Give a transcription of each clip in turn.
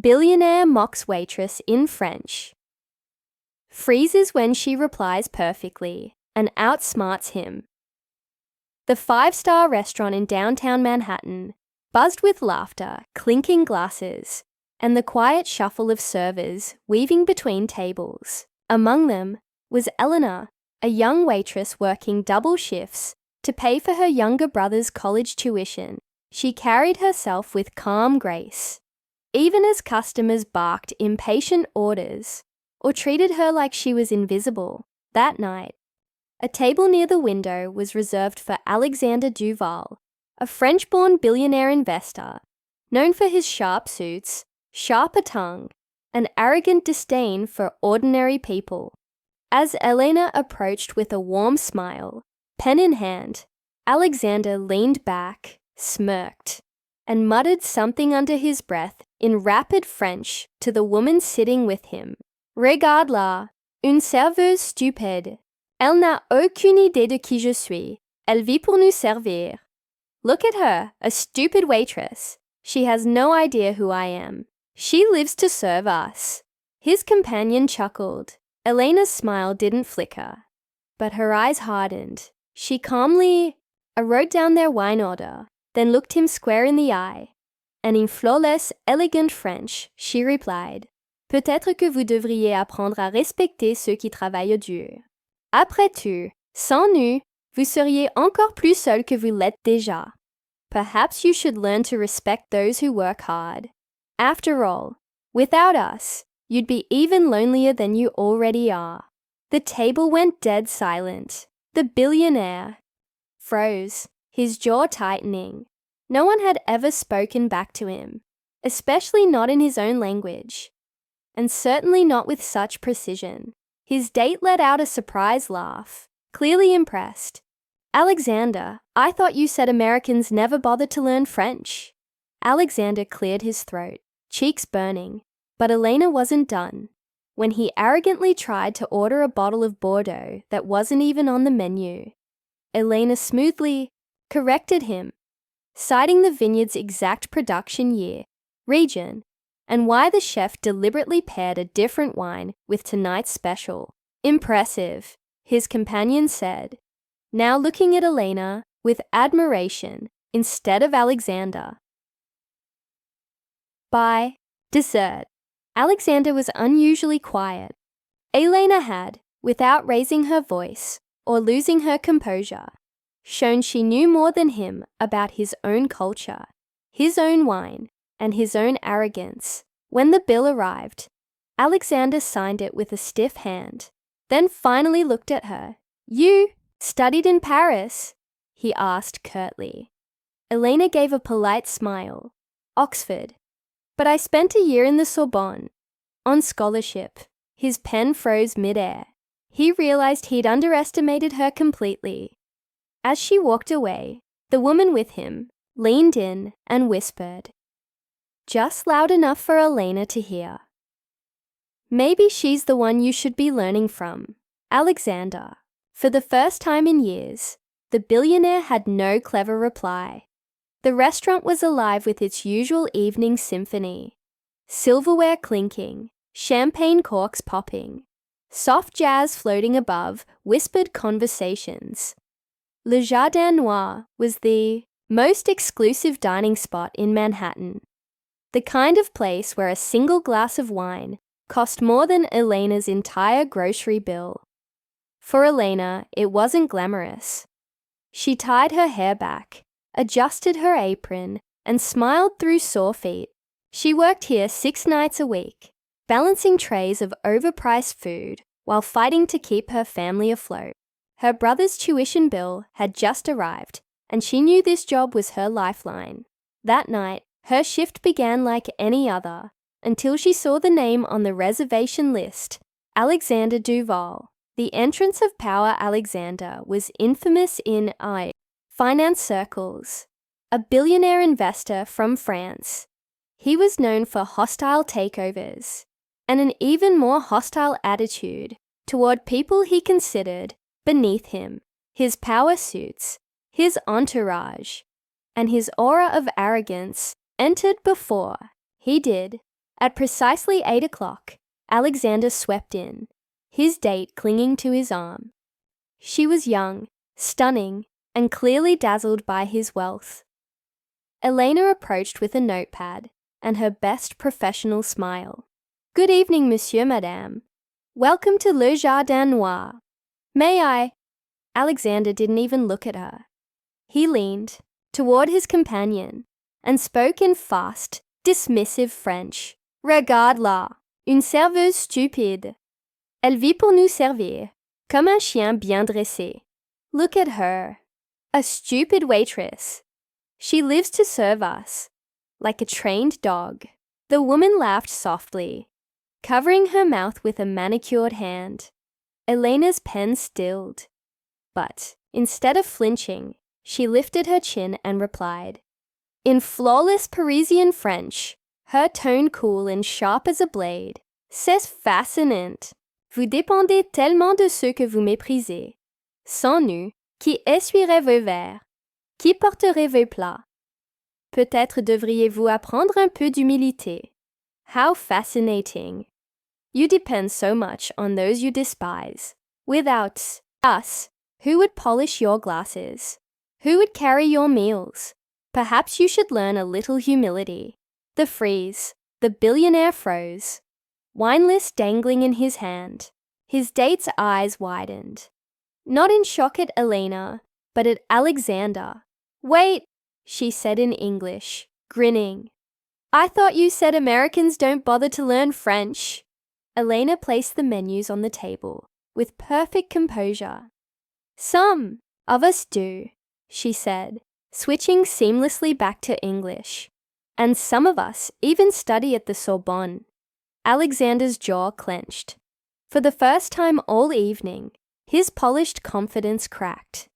Billionaire mocks waitress in French. Freezes when she replies perfectly and outsmarts him. The five-star restaurant in downtown Manhattan buzzed with laughter, clinking glasses, and the quiet shuffle of servers weaving between tables. Among them was Eleanor, a young waitress working double shifts to pay for her younger brother's college tuition. She carried herself with calm grace, even as customers barked impatient orders or treated her like she was invisible. That night, a table near the window was reserved for Alexander Duval, a French-born billionaire investor, known for his sharp suits, sharper tongue, and arrogant disdain for ordinary people. As Elena approached with a warm smile, pen in hand, Alexander leaned back, smirked, and muttered something under his breath in rapid French to the woman sitting with him. Regarde-la, une serveuse stupide. Elle n'a aucune idée de qui je suis. Elle vit pour nous servir. Look at her, a stupid waitress. She has no idea who I am. She lives to serve us. His companion chuckled. Elena's smile didn't flicker, but her eyes hardened. She calmly wrote down their wine order, then looked him square in the eye, and in flawless, elegant French, she replied, Peut-être que vous devriez apprendre à respecter ceux qui travaillent dur. Après tout, sans nous, vous seriez encore plus seul que vous l'êtes déjà. Perhaps you should learn to respect those who work hard. After all, without us, you'd be even lonelier than you already are. The table went dead silent. The billionaire froze, his jaw tightening. No one had ever spoken back to him, especially not in his own language, and certainly not with such precision. His date let out a surprised laugh, clearly impressed. Alexander, I thought you said Americans never bothered to learn French. Alexander cleared his throat, cheeks burning, but Elena wasn't done. When he arrogantly tried to order a bottle of Bordeaux that wasn't even on the menu, Elena smoothly corrected him, citing the vineyard's exact production year, region, and why the chef deliberately paired a different wine with tonight's special. Impressive, his companion said, now looking at Elena with admiration instead of Alexander. By dessert. Alexander was unusually quiet. Elena had, without raising her voice or losing her composure, shown she knew more than him about his own culture, his own wine, and his own arrogance. When the bill arrived, Alexander signed it with a stiff hand, then finally looked at her. You studied in Paris? He asked curtly. Elena gave a polite smile. Oxford. But I spent a year in the Sorbonne, on scholarship. His pen froze midair. He realized he'd underestimated her completely. As she walked away, the woman with him leaned in and whispered, just loud enough for Elena to hear. Maybe she's the one you should be learning from, Alexander. For the first time in years, the billionaire had no clever reply. The restaurant was alive with its usual evening symphony. Silverware clinking, champagne corks popping, soft jazz floating above whispered conversations. Le Jardin Noir was the most exclusive dining spot in Manhattan, the kind of place where a single glass of wine cost more than Elena's entire grocery bill. For Elena, it wasn't glamorous. She tied her hair back, adjusted her apron, and smiled through sore feet. She worked here 6 nights a week, balancing trays of overpriced food while fighting to keep her family afloat. Her brother's tuition bill had just arrived, and she knew this job was her lifeline. That night, her shift began like any other, until she saw the name on the reservation list, Alexander Duval. The entrance of power Alexander was infamous in finance circles. A billionaire investor from France, he was known for hostile takeovers and an even more hostile attitude toward people he considered beneath him. His power suits, his entourage, and his aura of arrogance entered before he did. At precisely 8 o'clock, Alexander swept in, his date clinging to his arm. She was young, stunning, and clearly dazzled by his wealth. Elena approached with a notepad and her best professional smile. "Good evening, monsieur, madame. Welcome to Le Jardin Noir. May I?" Alexander didn't even look at her. He leaned toward his companion and spoke in fast, dismissive French. "Regarde-la, une serveuse stupide. Elle vit pour nous servir, comme un chien bien dressé. Look at her. A stupid waitress. She lives to serve us, like a trained dog." The woman laughed softly, covering her mouth with a manicured hand. Elena's pen stilled. But instead of flinching, she lifted her chin and replied, in flawless Parisian French, her tone cool and sharp as a blade. "C'est fascinant. Vous dépendez tellement de ceux que vous méprisez. Sans nous, qui essuierait vos verres? Qui porterait vos plats? Peut-être devriez-vous apprendre un peu d'humilité. How fascinating. You depend so much on those you despise. Without us, who would polish your glasses? Who would carry your meals? Perhaps you should learn a little humility." The billionaire froze, wine list dangling in his hand. His date's eyes widened, not in shock at Elena, but at Alexander. "Wait," she said in English, grinning. "I thought you said Americans don't bother to learn French." Elena placed the menus on the table with perfect composure. "Some of us do," she said, switching seamlessly back to English. "And some of us even study at the Sorbonne." Alexander's jaw clenched. For the first time all evening, his polished confidence cracked.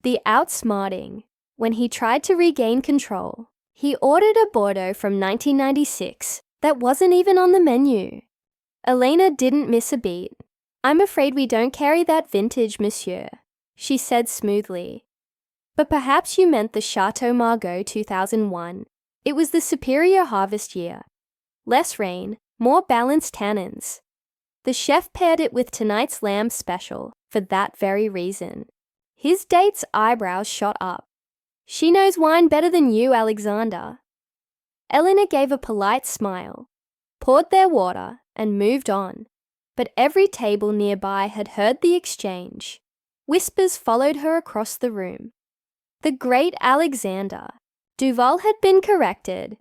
The outsmarting. When he tried to regain control, he ordered a Bordeaux from 1996 that wasn't even on the menu. Elena didn't miss a beat. "I'm afraid we don't carry that vintage, monsieur," she said smoothly. "But perhaps you meant the Chateau Margaux 2001. It was the superior harvest year. Less rain, more balanced tannins. The chef paired it with tonight's lamb special for that very reason." His date's eyebrows shot up. "She knows wine better than you, Alexander." Elena gave a polite smile, poured their water, and moved on. But every table nearby had heard the exchange. Whispers followed her across the room. The great Alexander. Duval had been corrected,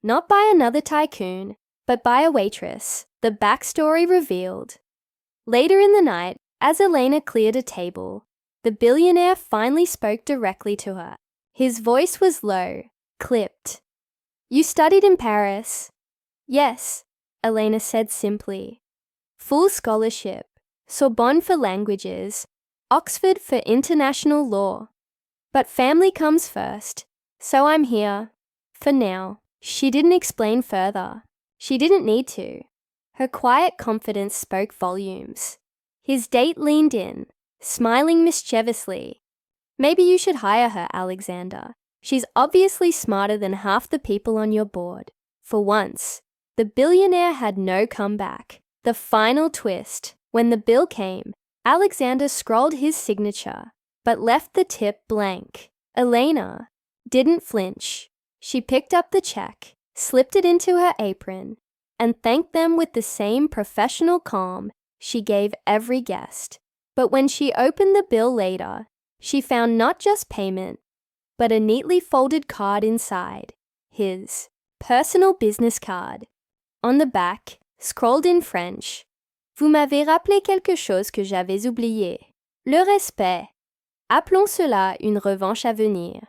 not by another tycoon, but by a waitress, the backstory revealed. Later in the night, as Elena cleared a table, the billionaire finally spoke directly to her. His voice was low, clipped. "You studied in Paris?" "Yes," Elena said simply. "Full scholarship, Sorbonne for languages, Oxford for international law. But family comes first, so I'm here. For now." She didn't explain further. She didn't need to. Her quiet confidence spoke volumes. His date leaned in, smiling mischievously. "Maybe you should hire her, Alexander. She's obviously smarter than half the people on your board." For once, the billionaire had no comeback. The final twist. When the bill came, Alexander scrawled his signature, but left the tip blank. Elena didn't flinch. She picked up the check, slipped it into her apron, and thanked them with the same professional calm she gave every guest. But when she opened the bill later, she found not just payment, but a neatly folded card inside, his personal business card. On the back, scrawled in French, "Vous m'avez rappelé quelque chose que j'avais oublié. Le respect. Appelons cela une revanche à venir.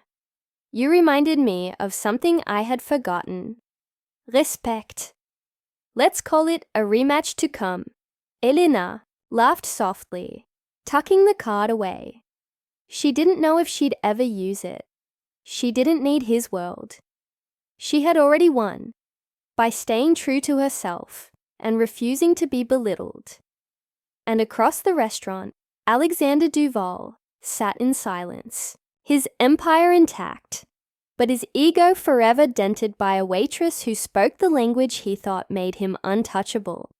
You reminded me of something I had forgotten. Respect. Let's call it a rematch to come." Elena laughed softly, tucking the card away. She didn't know if she'd ever use it. She didn't need his world. She had already won by staying true to herself and refusing to be belittled. And across the restaurant, Alexander Duval sat in silence, his empire intact, but his ego forever dented by a waitress who spoke the language he thought made him untouchable.